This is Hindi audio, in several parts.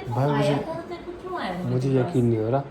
भाई मुझे यकीन नहीं हो रहा।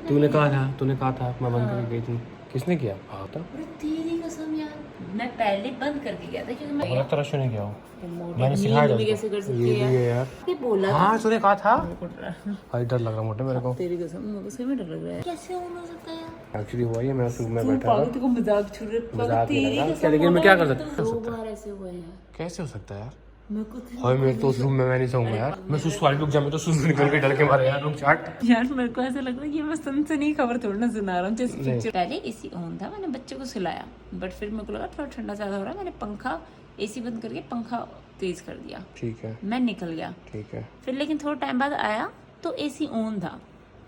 तूने कहा था मैं बंद करके गई थी। किसने किया? हाँ था। तेरी कसम यार, मैं पहले बंद करके गया था क्योंकि मैं गलत तरह से नहीं गया हूँ। मैंने मैंने सिखाया था कैसे कर उसको। सकती ये है भी है यार। ये बोला हाँ तूने कहा था। था। भाई डर लग रहा मोटे मेरे को। तेरी कसम मेरे को सही में डर लग रहा है। कैसे ऑन हो सकता है यार? एक्चुअली हुआ ये मैं रूम में तू बैठा पागल, था। तेरे को मजाक छुड़ रहा मजाक नहीं तेरी लगा। कसम क्या लेकिन मैं क्या कर बोला, सकता दो बार ऐसे हुए हैं कैसे हो सकता है यार? मेरे को भाई मेरे तो उस रूम में मैं नहीं सोऊंगा यार। मैं सुसु वाली रुक जा, मैं तो सुसु निकल के डर के मारे यार। रुक चाट यार मेरे को ऐसा लग रहा है कि मैं सनसनी खबर थोड़ी ना सुना रहा हूँ। जैसे पिक्चर पहले एसी ऑन था, मैंने बच्चे को सुलाया, बट फिर मेरे को लगा थोड़ा ठंडा ज्यादा हो रहा है, मैंने पंखा एसी बंद करके पंखा तेज कर दिया। ठीक है मैं निकल गया। ठीक है। फिर लेकिन थोड़ा टाइम बाद आया तो एसी ऑन था,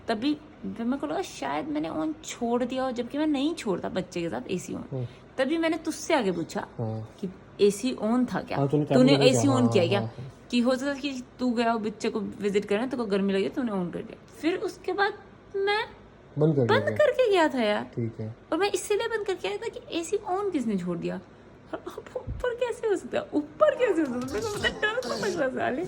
तभी फिर मेरे को लगा शायद मैंने ऑन छोड़ दिया हो, जबकि मैं नहीं छोड़ता बच्चे के साथ एसी ऑन। तभी मैंने तुझसे आगे पूछा कि एसी ऑन था क्या? हाँ, तूने एसी ऑन किया क्या? हाँ। कि हो सकता है कि तू गया हो बच्चे को विजिट करने, तो गर्मी लगी तूने ऑन कर दिया। फिर उसके बाद मैं बंद करके गया था यार। ठीक है। और मैं इसीलिए बंद करके आया था कि एसी ऑन किसने छोड़ दिया। और अब ऊपर कैसे हो सकता है? ऊपर कैसे हो सकता है? मेरे को पता डर तो लग रहा साले।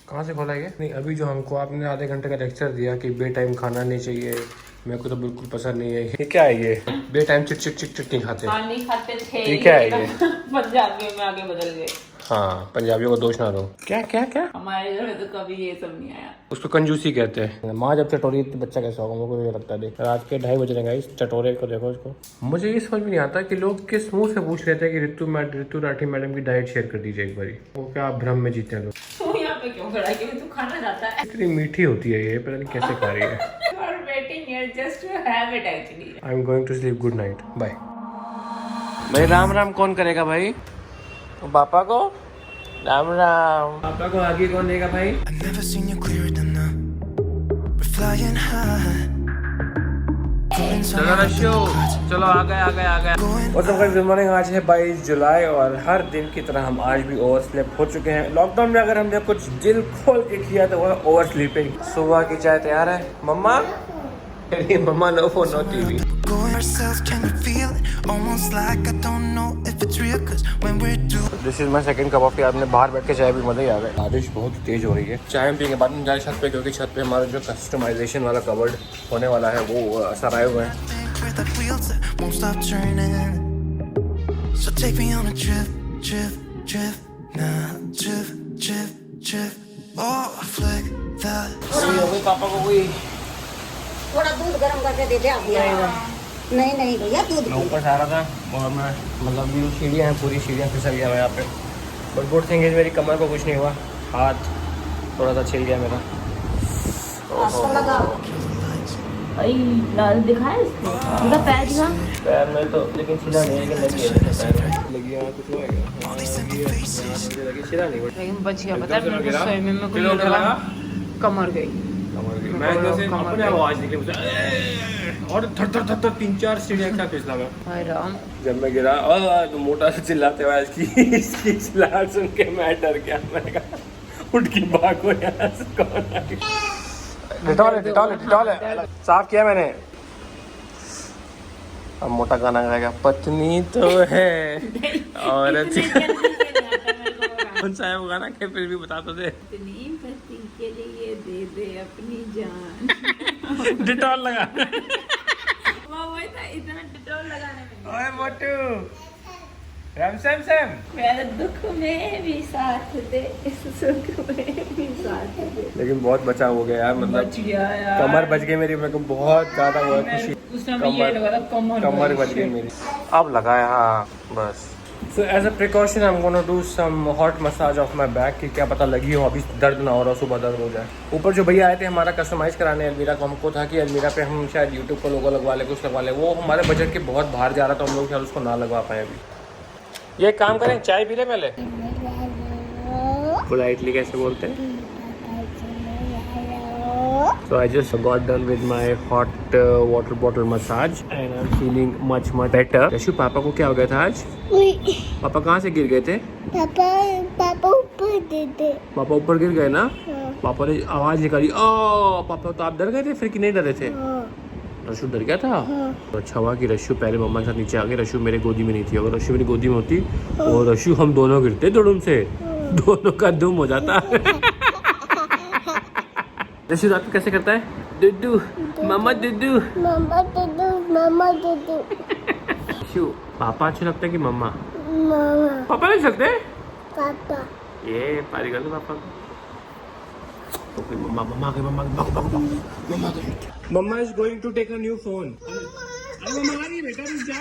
कहाँ से खोला ये? नहीं अभी जो हमको आपने आधे घंटे का लेक्चर दिया कि बे टाइम खाना नहीं चाहिए, मेरे को तो बिल्कुल पसंद नहीं है। ये क्या है? ये बे टाइम चिट चिट चिट चिट नहीं खाते। हाँ नहीं खाते थे। ये क्या है ये? पंजाबियों में आगे बदल गए। हाँ पंजाबियों को दोष ना दो। क्या क्या क्या? हमारे घर में तो कभी ये सब नहीं आया। उसको कंजूसी कहते हैं। माँ जब चटोरी तो बच्चा कैसा होगा? मुझे ये लगता है। देख रात के 2:30 बज रहे हैं, इस चटोरे को देखो इसको। मुझे ये समझ में नहीं आता कि लोग किस मुंह से पूछ लेते हैं कि ऋतु राठी मैडम की डाइट शेयर कर दीजिए एक बारी। वो क्या भ्रम में जीते हैं लोग। तू यहाँ पे क्यों खड़ा है? क्योंकि तू खाना चाहता है। इतनी मीठी होती है ये, पता नहीं कैसे खा रही है। You are waiting here just to have it actually. I am going to sleep, good night, bye. भाई राम राम कौन करेगा भाई? पापा को राम राम। पापा को आगे कौन देगा भाई? I've never seen you clearer than now. We're flying high. चलो रश्यो, चलो आ गए। और तो गुड मॉर्निंग। आज है 22 जुलाई और हर दिन की तरह हम आज भी ओवर स्लीप हो चुके हैं। लॉकडाउन में अगर हमने कुछ दिल खोल के किया तो वो ओवर स्लीपिंग। सुबह की चाय तैयार है मम्मा? मम्मा no phone no TV. Going ourselves, can you feel it? Almost like I don't know if it's real, cause when we're two. This is my second cup of. आपने बाहर बैठ के चाय भी मजा ही आ गया। बारिश बहुत तेज हो रही है। चाय पीने के बाद हम जाए छत पे, क्योंकि छत पे हमारा जो कस्टमाइजेशन वाला कवर्ड होने वाला है वो असर आए हुए हैं। Where the wheels that won't stop turning. So take me on a trip now, oh, flick that. पापा को कोई थोड़ा दूध गर्म करके दे दे आप भैया। नहीं भैया दूध मैं ऊपर से आ रहा था और मैं मतलब ये सीढ़ियाँ हैं, पूरी सीढ़ियाँ फिसल गया मैं यहाँ पे। बट गुड थिंग इज मेरी कमर को कुछ नहीं हुआ, हाथ थोड़ा सा छिल गया मेरा। भाई लाल दिखाया इसको, मतलब पैर दिखा। पैर में तो लेकिन सीधा नहीं है, लेकिन लगी है पैर में। लगी है कुछ हुआ लगी सीधा नहीं। लेकिन बच गया, पता है मेरे को स्विमिंग में कोई लगा कमर गई। मैं जैसे अपने आवाज निकली मुझे और धड़ 3-4 सीढ़ियाँ क्या फिसला मैं। हाय राम। जब मैं गिरा तो मोटा से चिल्लाते हुए इसकी चिल्लाहट सुन के मैं डर गया। मैंने कहा उठ के भागो यहाँ से, कौन आ गया? डिटॉल है साफ किया मैंने। अब मोटा गाना गाएगा, पत्नी तो है औरत। कौन सा है वो गाना? के फिर भी बता तो दे। इतनी पति के लिए दे दे अपनी जान। डिटॉल लगा। वो था इतना डिटॉल लगाने में। ओए मोटू सैम मेरे दुख में भी साथ दे, इस सुख में भी साथ दे। लेकिन बहुत बचा हो गया यार, मतलब बच गया यार। कमर बच गई मेरी। मेरे को बहुत ज्यादा हुआ खुशी। उस टाइम ये लगा था कमर बच गई मेरी। अब लगाया हाँ बस। So as a precaution I'm gonna do some hot massage of my back कि क्या पता लगी हो अभी दर्द ना हो रहा, सुबह दर्द हो जाए। ऊपर जो भैया आए थे हमारा कस्टमाइज कराने अलमीरा को, हमको था कि अलमीरा पे हम शायद यूट्यूब को लोगो लगवा ले, कुछ लगवा ले। वो हमारे बजट के बहुत बाहर जा रहा था, हम लोग शायद उसको ना लगवा पाए अभी। ये काम करें, चाय पी ले पहले। पोलाइटली कैसे बोलते हैं? So I just got done with my hot water bottle massage and I'm feeling much better. Yeshu पापा को क्या हो गया था आज? पापा कहाँ से गिर गए थे? पापा ऊपर दे दे। पापा ऊपर गिर गए ना? पापा ने आवाज निकाली, ओ पापा। तो आप डर गए थे फिर कि नहीं डरे थे? रशु डर गया था। तो अच्छा हुआ कि रशु पहले मम्मा के साथ नीचे आ गई, रशु मेरे गोदी में नहीं थी। अगर रशु मेरी गोदी में होती और रशु हम दोनों गिरते धड़ुम से, दोनों का दुम हो जाता। रशु रात को कैसे करता है? दुद्दू मामा दुद्दू मम्मा दुदू मम्मा दुदू रशु पापा अच्छे लगता है कि मम्मा? मम्मा पापा नहीं सकते? पापा ये पारी कर दो पापा को। मम्मा मम्मा के मम्मा मम्मा मम्मा is going to take a new phone. अरे मम्मा आ रही है बेटा, रुक जा।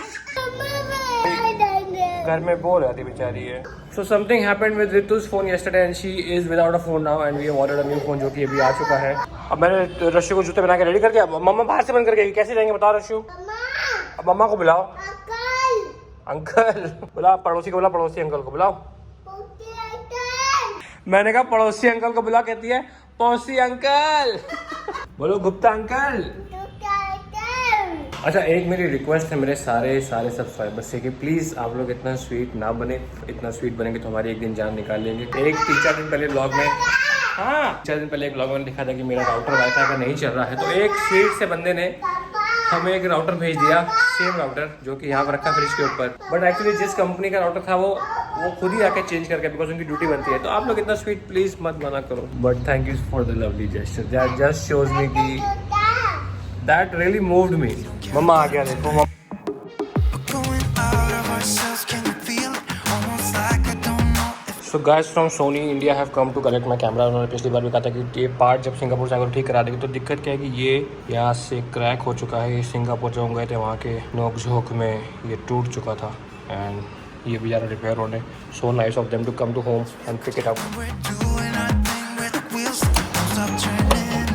घर में बोर रहती बेचारी है। So something happened with Ritu's phone yesterday and she is without a phone now and we have ordered a new phone जो कि अभी आ चुका है। अब मैंने रशु को जूते बना के रेडी कर दिया। मम्मा बाहर से बंद कर गई, कैसे जाएंगे बताओ रशु? अब मम्मा को बुलाओ। अंकल बुला, पड़ोसी को बुला, पड़ोसी अंकल को बुलाओ। मैंने कहा पड़ोसी अंकल को बुला, कहती है पड़ोसी अंकल। बोलो गुप्ता अंकल। अच्छा एक मेरी रिक्वेस्ट है मेरे सारे सब्सक्राइबर्स से कि प्लीज़ आप लोग इतना स्वीट ना बने। इतना स्वीट बनेंगे तो हमारी एक दिन जान निकाल लेंगे। एक 3-4 दिन पहले ब्लॉग में, हाँ 4 दिन पहले एक ब्लॉग में दिखा था कि मेरा राउटर वाईफाई का नहीं चल रहा है, तो एक स्वीट से बंदे ने हमें एक राउटर भेज दिया, सेम राउटर जो कि यहाँ पर रखा फ्रिज के ऊपर। बट एक्चुअली जिस कंपनी का राउटर था वो खुद ही आके चेंज करके, बिकॉज उनकी ड्यूटी बनती है। तो आप लोग इतना स्वीट प्लीज मत मना करो। But thank you for the lovely gesture, that just shows मी कि दैट रियली मूव्ड मी। मम्मा आ गया देखो। Going out of ourselves, can you feel it? Almost like I don't know if so guys from Sony India have come to collect my camera. उन्होंने पिछली बार भी कहा था कि ये पार्ट जब सिंगापुर से आकर ठीक करा देगी। तो दिक्कत क्या है कि ये यहाँ से क्रैक हो चुका है। ये सिंगापुर जब हम गए थे वहाँ के नोक झोंक में ये टूट चुका था एंड ये भी ज़्यादा रिपेयर होने। So nice of them to come to home and pick it up. we're doing our thing with the wheels don't stop turning.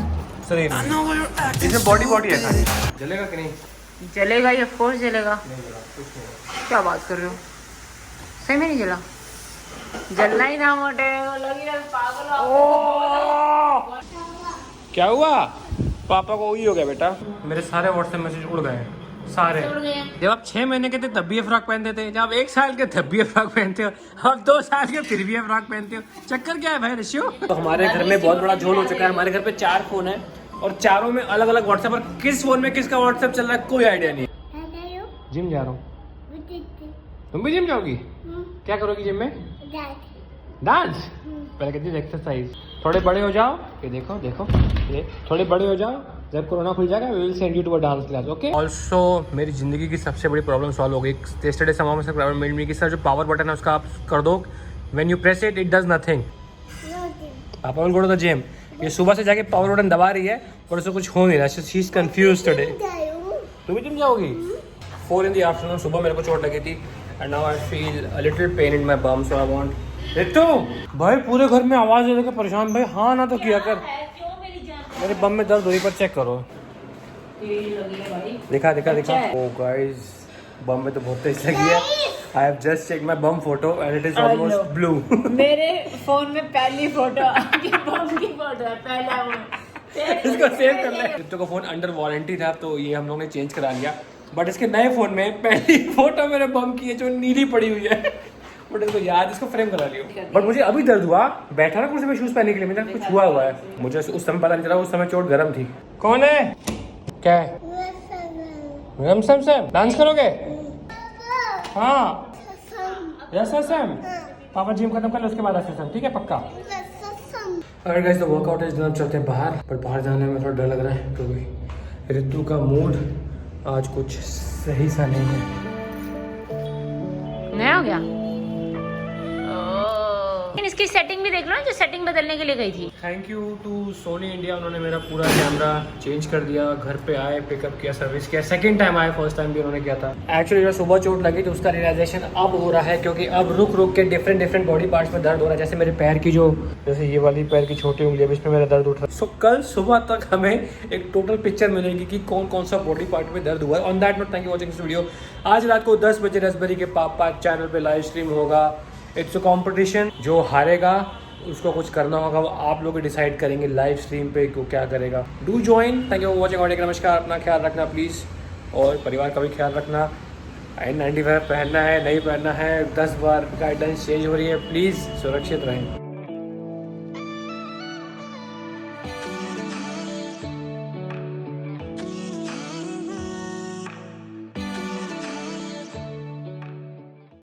Sir I know we're acting इसमें बॉडी है खाली, जलेगा कि नहीं? जलेगा, ये फोर्स जलेगा। क्या बात कर रहे हो, सही में नहीं जला? जलना ही ना मोटे लगी रहा पागल। क्या हुआ? पापा को वही हो गया बेटा। मेरे सारे व्हाट्सएप मैसेज उड़ गए, सारे। जब आप 6 महीने के थे तब भी ये फ्रॉक पहनते थे, जब आप 1 साल के तब भी ये फ्रॉक पहनते हो, अब 2 साल के फिर भी ये फ्रॉक पहनते हो। चक्कर क्या है भाई ऋषियो? तो हमारे घर में बहुत बड़ा झोल हो चुका है। हमारे घर पे 4 फोन है और चारों में अलग अलग व्हाट्सएप। और किस फोन में किसका व्हाट्सएप चल रहा है कोई आइडिया नहीं। जिम जा रहा हूँ। तुम भी जिम जाओगी? क्या करोगी जिम में? डांस। पहले कहती एक्सरसाइज। थोड़े बड़े हो जाओ, ये देखो देखो, ये थोड़े बड़े हो जाओ, जब कोरोना खुल जाएगा we will send you to a dance class, okay? Also मेरी जिंदगी की सबसे बड़ी प्रॉब्लम सॉल्व हो गई। यस्टरडे समहाउ में सब्सक्राइबर मेल मी कि सर जो पावर बटन है उसका आप कर दो, when you press it it does nothing. पापा will go to the gym. ये सुबह से जाके पावर बटन दबा रही है और उससे कुछ हो नहीं रहा। She is confused today. तुम भी जिम जाओगी? 4 in the afternoon, सुबह मेरे को चोट लगी थी and now I feel a little pain in my bomb, so I want Ritu. भाई पूरे घर में आवाज दे के परेशान। भाई हाँ ना तो किया कर। मेरे बम में दर्द हुई पर चेक करो। दिखा दिखा दिखा। ओ गाइस बम में तो बहुत तेज लगी है। I have just check my bum photo and it is almost blue. मेरे फोन में पहली फोटो आपके बम की फोटो है, पहला वो। इसको सेव करना है। रितु का फोन अंडर वारंटी था तो ये हम लोग ने चेंज करा लिया। बट इसके नए फोन में पहली फोटो मेरे बम की है जो नीली पड़ी हुई है। बट इसको याद, इसको फ्रेम करा लियो। बट मुझे अभी दर्द हुआ, बैठा ना कुर्सी पे शूज पहनने के लिए, मेरा कुछ हुआ है। मुझे उस समय पता नहीं चला, उस समय चोट गर्म थी। कौन है? क्या है? रमसम डांस करोगे? हाँ यस सैम। पापा जिम खत्म कर लो उसके बाद सैम, ठीक है पक्का? अरे गाइस तो वर्कआउट इज डन। चलते हैं बाहर, पर बाहर जाने में थोड़ा डर लग रहा है क्योंकि रितु का मूड आज कुछ सही सा नहीं है। नया हो गया। लेकिन इसकी सेटिंग भी देख लो ना, जो सेटिंग बदलने के लिए गई थी। Thank you to Sony India, उन्होंने मेरा पूरा कैमरा चेंज कर दिया। घर पे आए, पिकअप किया, सर्विस किया। सेकंड टाइम आए, फर्स्ट टाइम भी उन्होंने किया था। एक्चुअली जब सुबह चोट लगी तो उसका रियलाइजेशन अब हो रहा है क्योंकि अब रुक रुक के डिफरेंट बॉडी पार्ट्स में दर्द हो रहा है। जैसे मेरे पैर की जो, जैसे ये वाली पैर की छोटी उंगली है, इसमें मेरा दर्द उठ रहा है। सो कल सुबह तक हमें एक टोटल पिक्चर मिलेगी कि कौन कौन सा बॉडी पार्ट में दर्द हुआ है। On that note thank you watching this video. आज रात को 10 बजे रसबरी के पापा चैनल पे लाइव स्ट्रीम होगा। इट्स अ कॉम्पिटिशन, जो हारेगा उसको कुछ करना होगा, वो आप लोग डिसाइड करेंगे लाइव स्ट्रीम पे को क्या करेगा। Do join. Thank you for watching. नमस्कार। अपना ख्याल रखना प्लीज़ और परिवार का भी ख्याल रखना। N95 पहनना है नहीं पहनना है, 10 बार गाइडलाइंस चेंज हो रही है, प्लीज़ सुरक्षित रहें।